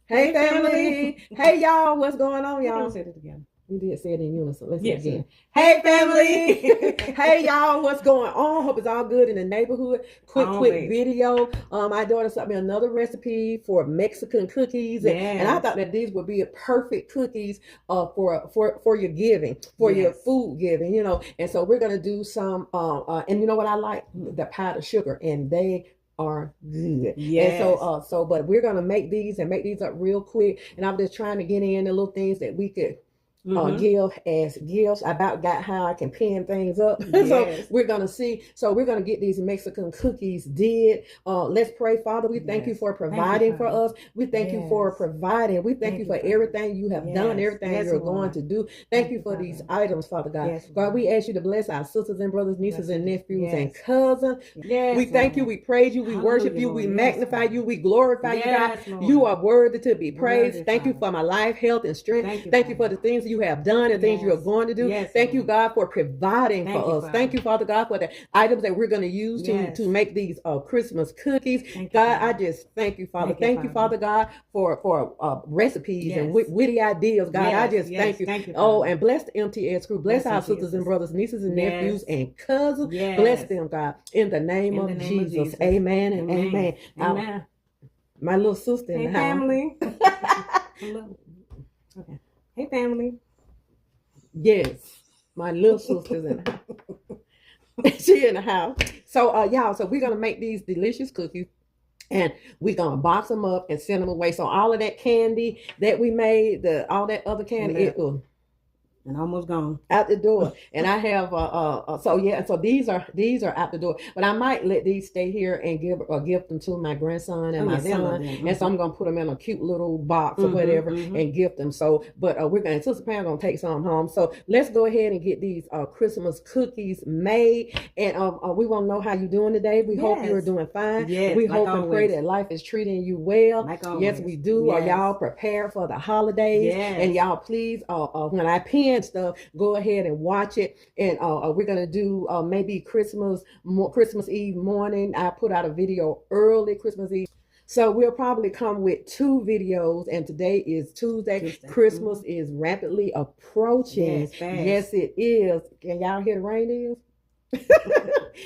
Hey, family. Hey, y'all. What's going on, y'all? Say it again. We did say it in unison. Let's Yes. say it again. Hey, family. Hey, y'all. What's going on? Hope it's all good in the neighborhood. Quick video. My daughter sent me another recipe for Mexican cookies, and I thought that these would be a perfect cookies for your giving, for your food giving, you know. And so we're gonna do some. And you know what I like? The powdered sugar, and they are good. Yes. And so but we're gonna make these up real quick. And I'm just trying to get in the little things that we could give as gifts. I about got how I can pin things up. Yes. So we're gonna see. So we're gonna get these Mexican cookies did. Let's pray. Father, we thank you for providing for us. We thank you for providing. We thank you for everything you have done, everything you're going to do. Thank you for these items, Father God. God, we ask you to bless our sisters and brothers, nieces and nephews and cousins. We thank you, we praise you, we worship you, we magnify you, we glorify you, God. You are worthy to be praised. Thank you for my life, health, and strength. Thank you for the things you have done and things you are going to do. Thank you, God, for providing for us. Thank you, Father God, for the items that we're going to use to make these Christmas cookies. God, I just thank you, Father. Thank you, Father God, for recipes and witty ideas. God, I just thank you. Oh, and bless the MTS crew. Bless our sisters and brothers, nieces and nephews and cousins. Bless them, God, in the name of Jesus. Amen and amen. Amen. My little sister in the house. Family. Okay. Hey, family. Yes, my little sister's in the house. She in the house. So y'all, so we're gonna make these delicious cookies. And we're gonna box them up and send them away. So all of that candy that we made, all that other candy, it will and almost gone out the door. And I have so these are out the door, but I might let these stay here and give them to my grandson and my son. And so I'm gonna put them in a cute little box or whatever and gift them. So but we're gonna Sister Pam gonna take some home. So let's go ahead and get these Christmas cookies made. And we want to know how you're doing today. We hope you are doing fine. We hope and pray that life is treating you well. Yes, we do. Are y'all prepared for the holidays? And y'all please when I pin stuff, go ahead and watch it. And we're gonna do maybe Christmas Eve morning. I put out a video early Christmas Eve, so we'll probably come with 2 videos. And today is Tuesday. Christmas is rapidly approaching. Yes, it is. Can y'all hear the reindeers?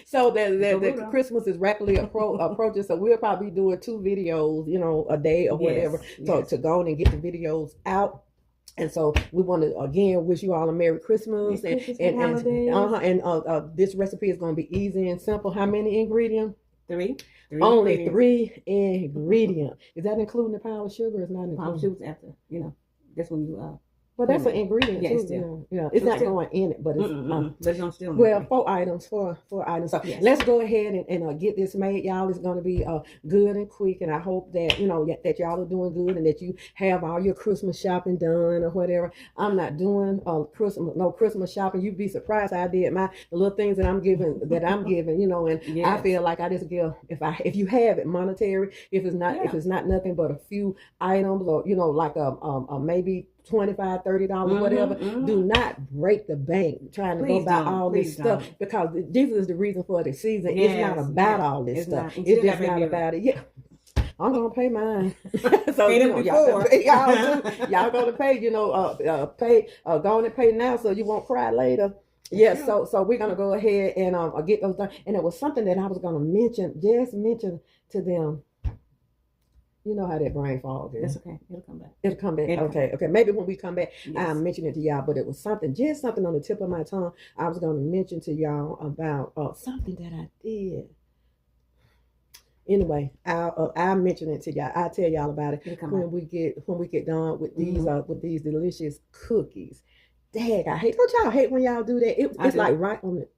So the Christmas is rapidly approaching. So we'll probably be doing 2 videos, you know, a day or whatever. So to go and get the videos out. And so we want to again wish you all a Merry Christmas and this recipe is going to be easy and simple. How many ingredients? 3. Only 3 ingredients. Is that including the powdered sugar? Or is not including? Powdered sugar after, you know. That's when you But that's an ingredient too. Yeah, it's not going in it, but it's still. Well, 4 items. So let's go ahead and get this made, y'all. It's going to be good and quick, and I hope that you know that y'all are doing good and that you have all your Christmas shopping done or whatever. I'm not doing Christmas shopping. You'd be surprised. I did the little things that I'm giving, you know, and I feel like I just give if you have it monetary. If it's not nothing but a few items, or you know, like maybe $25, $30, whatever. Do not break the bank trying to go buy all this stuff, because this is the reason for the season. It's not about all this stuff. It's just not about it. Yeah. I'm gonna pay mine. So you know, y'all gonna pay, you know, go on and pay now so you won't cry later. Yes, so we're gonna go ahead and get those done. And it was something that I was gonna mention to them. You know how that brain fog is. That's okay. It'll come back. It'll come back. Okay. Maybe when we come back, I'll mention it to y'all. But it was something on the tip of my tongue. I was going to mention to y'all about something that I did. Anyway, I'll mention it to y'all. I'll tell y'all about it when we get done with these delicious cookies. Dang, don't y'all hate when y'all do that? It's like right on it.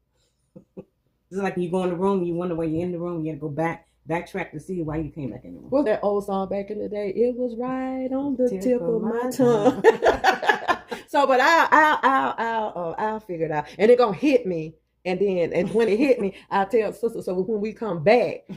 It's like you go in the room, you wonder why you're in the room, you got to go backtrack to see why you came back in the room. Well, that old song back in the day, it was right on the tip of my tongue. So, but I'll figure it out, and it's gonna hit me, and when it hit me, I'll tell sister. So when we come back,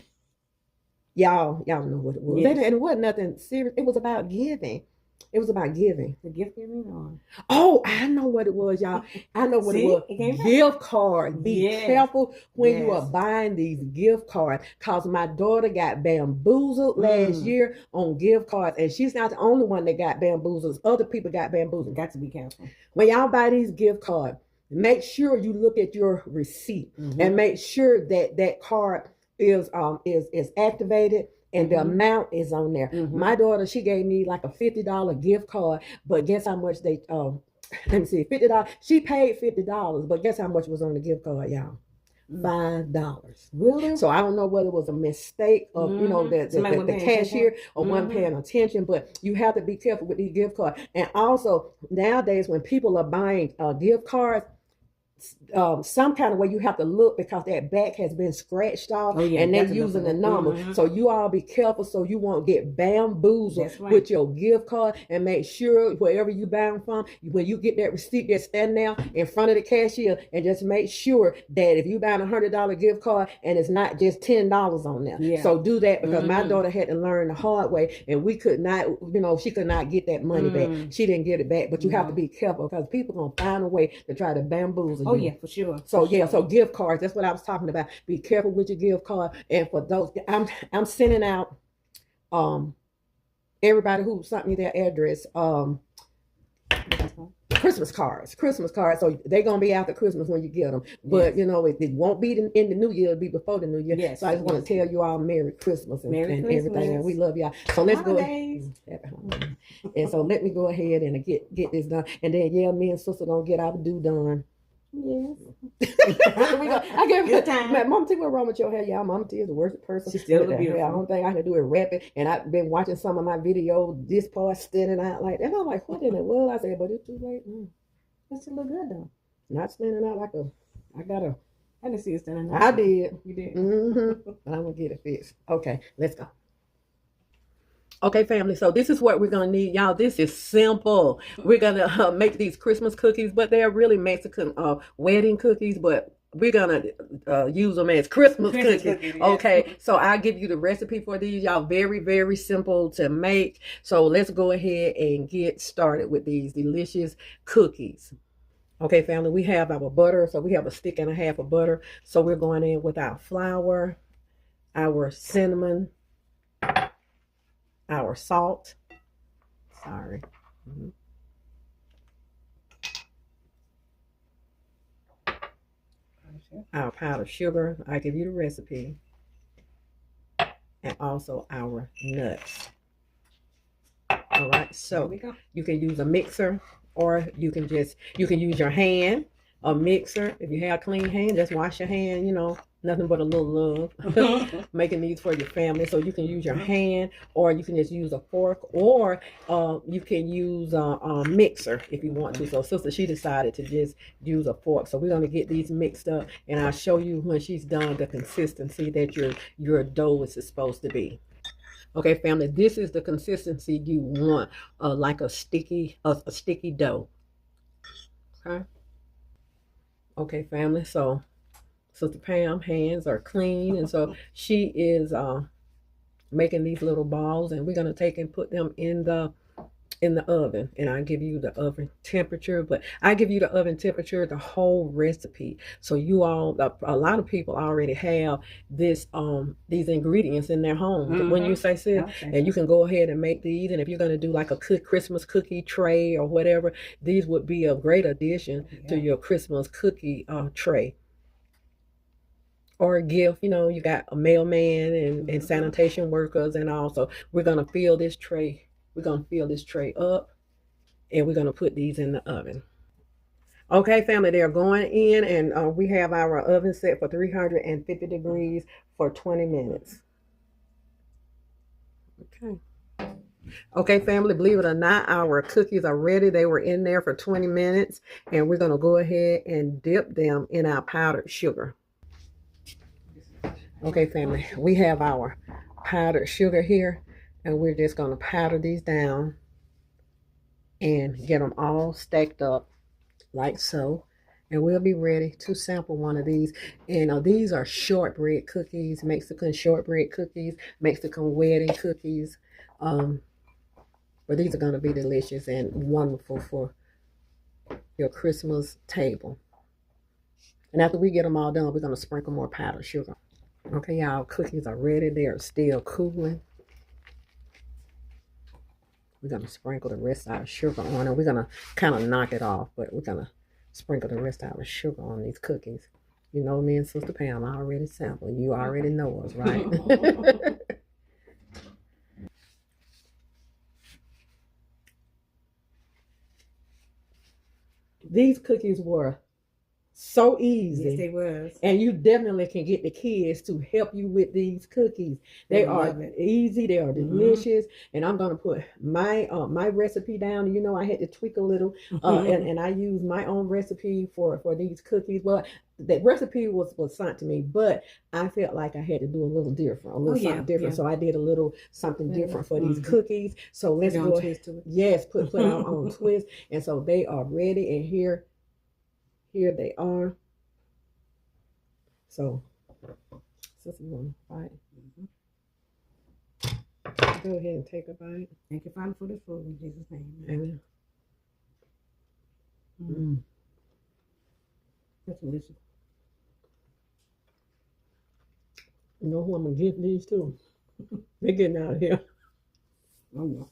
y'all know what it was. And it wasn't nothing serious. It was about giving. It was about giving. The gift giving or? Oh, I know what it was, y'all. I know what it was. Gift cards. Be careful when you are buying these gift cards, because my daughter got bamboozled last year on gift cards, and she's not the only one that got bamboozled. Other people got bamboozled. Got to be careful. When y'all buy these gift cards, make sure you look at your receipt and make sure that that card is activated. And the amount is on there. My daughter, she gave me like a $50 gift card, but guess how much they let me see, $50. She paid $50, but guess how much was on the gift card, y'all? $5. Really? So I don't know whether it was a mistake of the cashier or one paying attention, but you have to be careful with these gift cards. And also nowadays when people are buying gift cards, some kind of way you have to look, because that back has been scratched off and they're using the number. So you all be careful so you won't get bamboozled with your gift card, and make sure wherever you buy them from, when you get that receipt, just stand there in front of the cashier and just make sure that if you buy a $100 gift card and it's not just $10 on there. So do that, because my daughter had to learn the hard way, and we could not, she could not get that money back. She didn't get it back, but you have to be careful, because people gonna find a way to try to bamboozle you. Oh yeah, for sure. So so gift cards, that's what I was talking about. Be careful with your gift card. And for those, I'm sending out everybody who sent me their address Christmas cards. So they're gonna be after Christmas when you get them. But it won't be in the new year, it'll be before the new year. So I just want to tell you all Merry Christmas and everything, and we love y'all. So let's go. And so let me go ahead and get this done, and then me and sister gonna get our do done. Yes. I gave her time. Mom, T, what's wrong with your hair? Yeah, Mom T is the worst person. She's still beautiful. The only thing I can do is wrap it. And I've been watching some of my videos, this part standing out like that. And I'm like, what in the world? I said, but it's too late. It still look good though. Not standing out like I didn't see it standing out. I did. You did. But I'm gonna get it fixed. Okay, let's go. Okay, family, so this is what we're going to need. Y'all, this is simple. We're going to make these Christmas cookies, but they're really Mexican wedding cookies, but we're going to use them as Christmas cookies. Okay, so I'll give you the recipe for these. Y'all, very, very simple to make. So let's go ahead and get started with these delicious cookies. Okay, family, we have our butter. So we have a stick and a half of butter. So we're going in with our flour, our cinnamon, our salt, our powdered sugar, I give you the recipe, and also our nuts. All right, so you can use a mixer, or you can use your hand, a mixer. If you have clean hand, just wash your hand, nothing but a little love. Making these for your family. So you can use your hand, or you can just use a fork, or you can use a mixer if you want to. So sister, she decided to just use a fork. So we're going to get these mixed up, and I'll show you when she's done the consistency that your dough is supposed to be. Okay, family, this is the consistency you want, like a sticky dough. Okay, family, so Sister Pam's hands are clean, and so she is making these little balls, and we're going to take and put them in the oven. And I'll give you the oven temperature, but I give you the oven temperature, the whole recipe. So you all, a lot of people already have these ingredients in their home. When you say sis, and you can go ahead and make these. And if you're going to do like a Christmas cookie tray or whatever, these would be a great addition to your Christmas cookie tray. Or a gift, you got a mailman and sanitation workers, and also we're going to fill this tray. We're going to fill this tray up, and we're going to put these in the oven. Okay, family, they're going in, and we have our oven set for 350 degrees for 20 minutes. Okay, family, believe it or not, our cookies are ready. They were in there for 20 minutes, and we're going to go ahead and dip them in our powdered sugar. Okay, family, we have our powdered sugar here, and we're just going to powder these down and get them all stacked up like so. And we'll be ready to sample one of these. And these are shortbread cookies, Mexican shortbread cookies, Mexican wedding cookies. But these are going to be delicious and wonderful for your Christmas table. And after we get them all done, we're going to sprinkle more powdered sugar. Okay, y'all, cookies are ready. They are still cooling. We're going to sprinkle the rest of our sugar on it. We're going to kind of knock it off, but we're going to sprinkle the rest of our sugar on these cookies. You know me and Sister Pam already sampled. You already know us, right? These cookies were so easy. Yes, they was. And you definitely can get the kids to help you with these cookies. They are easy. They are delicious. And I'm going to put my my recipe down. You know, I had to tweak a little. And I use my own recipe for these cookies. Well, the recipe was sent to me, but I felt like I had to do a little different, something different. So I did a little something different for these cookies. So let's go ahead. Yes, put our own twist. And so they are ready. And here they are. So, sister, you want to bite? Go ahead and take a bite. Thank you, Father, for this food in Jesus' name. Amen. That's delicious. You know who I'm going to give these to? They're getting out of here. Oh, no.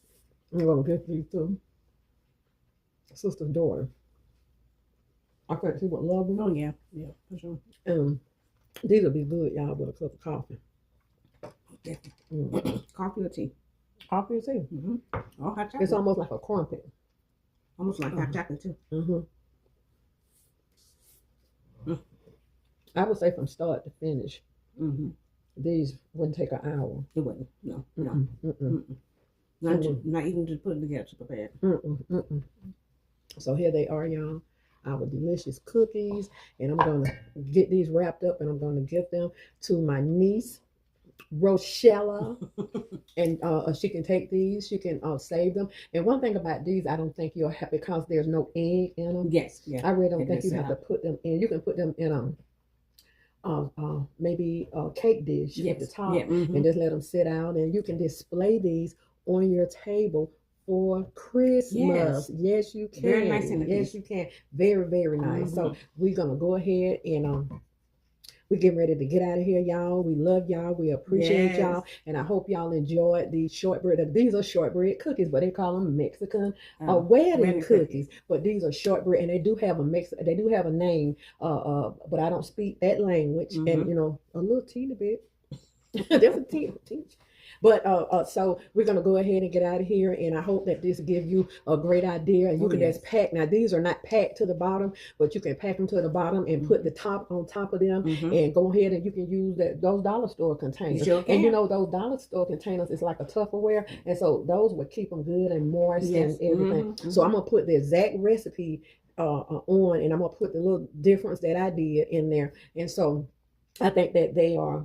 I'm going to give these to sister's daughter. I think she would love them. Oh, yeah. Yeah, for sure. These will be good, y'all, with a cup of coffee. Definitely. Coffee or tea? Coffee or tea? Or hot chocolate. It's almost like a crumpet. Almost like hot chocolate, too. I would say from start to finish, these wouldn't take an hour. It wouldn't. No. Not even to put it together to prepare. So here they are, y'all. Our delicious cookies. And I'm going to get these wrapped up and I'm going to give them to my niece, Rochella. And she can take these. She can save them. And one thing about these, I don't think you'll have, because there's no egg in them. Yes. Yeah. I really don't think you have to put them in. You can put them in maybe a cake dish at the top and just let them sit out, and you can display these on your table for Christmas. Yes, you can. Very nice. Yes, you can. Very, very nice. So we're gonna go ahead and we're getting ready to get out of here, y'all. We love y'all. We appreciate y'all. And I hope y'all enjoyed these shortbread. These are shortbread cookies, but they call them Mexican wedding cookies. But these are shortbread, and they do have a name. But I don't speak that language. And you know, a little teeny bit. There's a teeny. But so we're gonna go ahead and get out of here, and I hope that this gives you a great idea. And you can just pack. Now these are not packed to the bottom, but you can pack them to the bottom and put the top on top of them, and go ahead and you can use those dollar store containers. And you know those dollar store containers is like a Tupperware, and so those would keep them good and moist and everything. So I'm gonna put the exact recipe on, and I'm gonna put the little difference that I did in there, and so I think that they are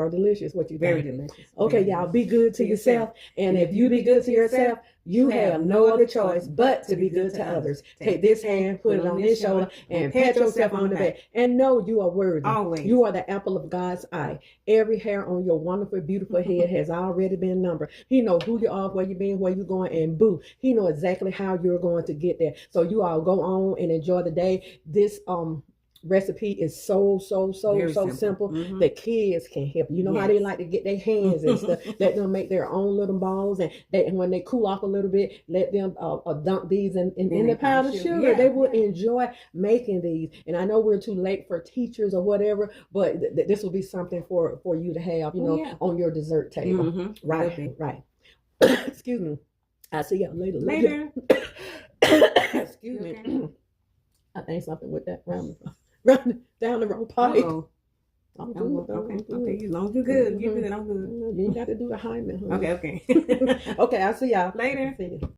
delicious. What you think? Very delicious. Okay, y'all, be good to yourself. And if you be good to yourself, you have no other choice but to be good to others. Take this hand, put it on this shoulder, and pat yourself on the back. And know you are worthy. Always. You are the apple of God's eye. Every hair on your wonderful, beautiful head has already been numbered. He knows who you are, where you been, where you're going, and boo, he knows exactly how you're going to get there. So you all go on and enjoy the day. This recipe is so simple. The kids can help. You know how they like to get their hands and stuff. Let them make their own little balls, and when they cool off a little bit, let them dunk these in the powdered sugar. They will enjoy making these. And I know we're too late for teachers or whatever, but this will be something for you to have, you know, on your dessert table. Right. Excuse me. I'll see y'all later. Excuse me. I think something with that round down the wrong pipe. I'm good. Okay. As long as you're good, you're good. I'm good. You ain't got to do the hymen. Okay. Okay, I'll see y'all later. See you.